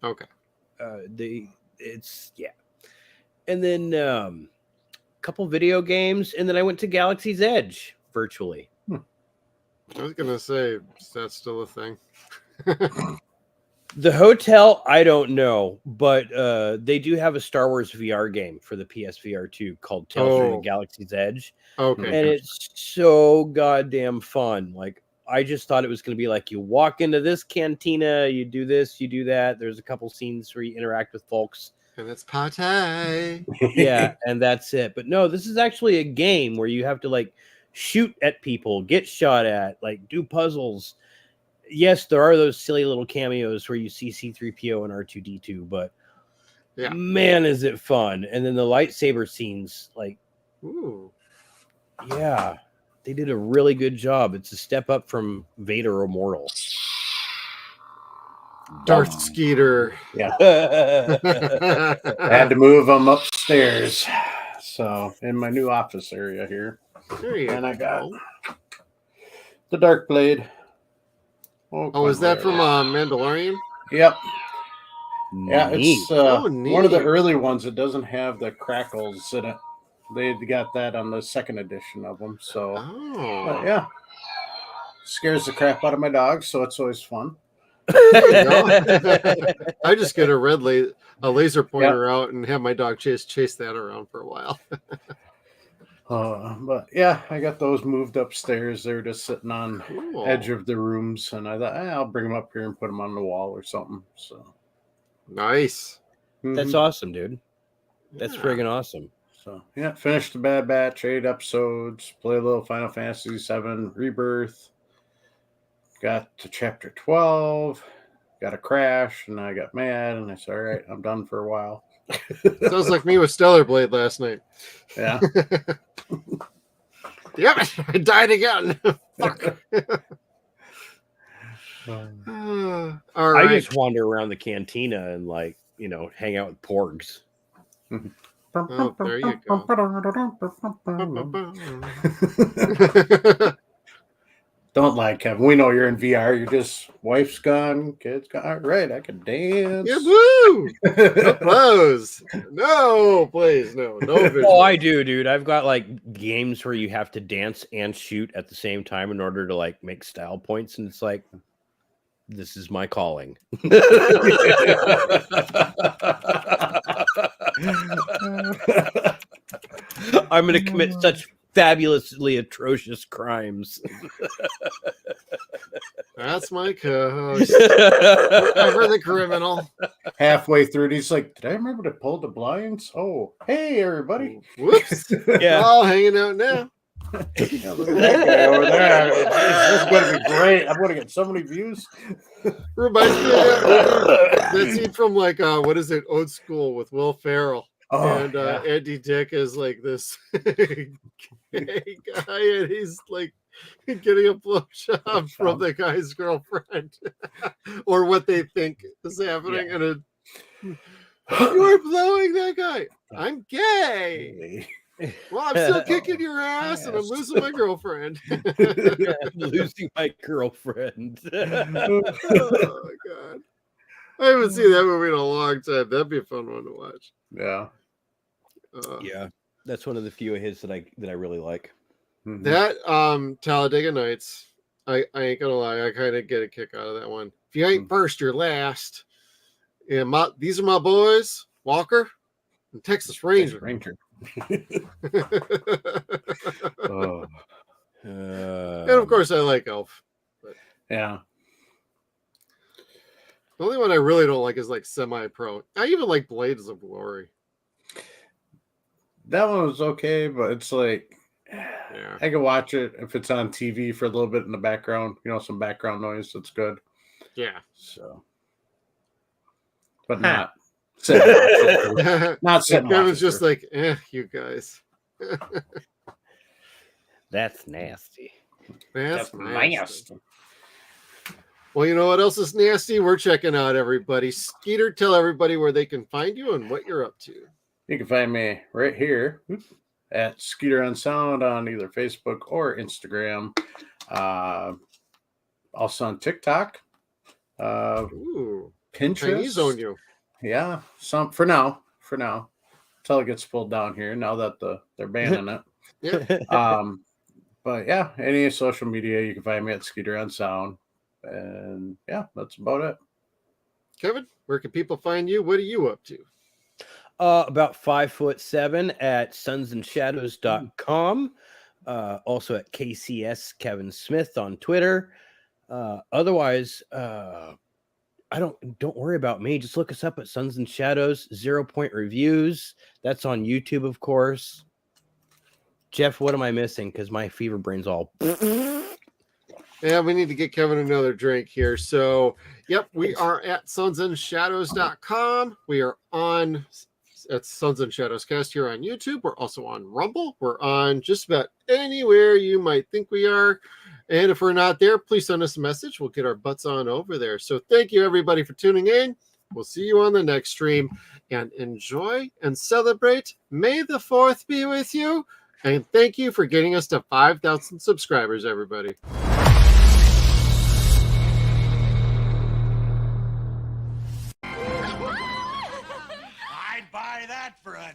Okay. And then a couple video games, and then I went to Galaxy's Edge virtually. I was gonna say, is that still a thing? The hotel, I don't know, but they do have a Star Wars VR game for the PSVR 2 called Tales from the Galaxy's Edge. Okay. And it's so goddamn fun. Like, I just thought it was going to be like you walk into this cantina, you do this, you do that. There's a couple scenes where you interact with folks. And it's pate. Yeah, and that's it. But no, this is actually a game where you have to like shoot at people, get shot at, like do puzzles. Yes, there are those silly little cameos where you see C-3PO and R2-D2, but man, is it fun. And then the lightsaber scenes, like, ooh. Yeah, they did a really good job. It's a step up from Vader Immortal. Darth Skeeter. Yeah. I had to move them upstairs. So in my new office area here. There you and go. I got the Dark Blade. Oh, is that from Mandalorian? Yep. Yeah, Neat. it's neat. one of the early ones that doesn't have the crackles in it. They got that on the second edition of them. So, but yeah. Scares the crap out of my dog, so it's always fun. I just get a laser pointer out and have my dog chase that around for a while. But yeah, I got those moved upstairs. They're just sitting on edge of the rooms, and I thought I'll bring them up here and put them on the wall or something. So nice. That's awesome, dude. That's friggin' awesome. So yeah, finished the Bad Batch, 8 episodes. Play a little Final Fantasy VII Rebirth. Got to chapter 12. Got a crash, and I got mad, and I said, "All right, I'm done for a while." Sounds like me with Stellar Blade last night. Yeah. Yep, I died again. Fuck. All right. I just wander around the cantina and like, hang out with porgs. Oh, there you go. Don't lie, Kevin. We know you're in VR. You're just wife's gone, kids gone. All right, I can dance. Yeah, woo! No clothes. No, please, no visual. Oh, I do, dude. I've got like games where you have to dance and shoot at the same time in order to like make style points, and it's like, this is my calling. I'm going to commit such fabulously atrocious crimes. That's my co-host. Ever the criminal. Halfway through it, he's like, "Did I remember to pull the blinds? Oh, hey everybody!" Whoops. Yeah. All hanging out now. Yeah, look at that guy over there. This is going to be great. I'm going to get so many views. Reminds me of that scene from like what is it, Old School with Will Ferrell. And Andy Dick is like this gay guy, and he's like getting a blowjob from the guy's girlfriend, or what they think is happening. And you are blowing that guy. I'm gay. Well, I'm still kicking your ass, and I'm losing my girlfriend. Losing my girlfriend. Oh God, I haven't seen that movie in a long time. That'd be a fun one to watch. Yeah. Yeah, that's one of the few of his that I really like. That Talladega Nights, I ain't gonna lie, I kind of get a kick out of that one. If you ain't first, you're last. And these are my boys, Walker and Texas Ranger. And of course, I like Elf. But yeah. The only one I really don't like is like Semi-Pro. I even like Blades of Glory. That one was okay, but it's like, yeah, I can watch it if it's on TV for a little bit in the background. You know, some background noise. That's good. Yeah. So, but not. Not sitting. Kevin's just like, you guys. That's nasty. That's nasty. Well, you know what else is nasty? We're checking out everybody. Skeeter, tell everybody where they can find you and what you're up to. You can find me right here at Skeeter on Sound on either Facebook or Instagram. Also on TikTok. Ooh, Pinterest. Chinese own you. Yeah, some for now. Until it gets pulled down here. Now that they're banning it. Yeah. But yeah, any social media you can find me at Skeeter on Sound. And yeah, that's about it. Kevin, where can people find you? What are you up to? About 5'7" at SunsAndShadows.com. Also at KCS Kevin Smith on Twitter. Otherwise, don't worry about me. Just look us up at Suns and Shadows 0 Point Reviews. That's on YouTube, of course. Jeff, what am I missing? Because my fever brain's all. Yeah, we need to get Kevin another drink here. So, yep, we are at SunsAndShadows.com. We are on at Suns and Shadows Cast here on YouTube. We're also on Rumble. We're on just about anywhere you might think we are. And if we're not there, please send us a message. We'll get our butts on over there. So thank you, everybody, for tuning in. We'll see you on the next stream. And enjoy and celebrate. May the 4th be with you. And thank you for getting us to 5,000 subscribers, everybody. I'd buy that for $1.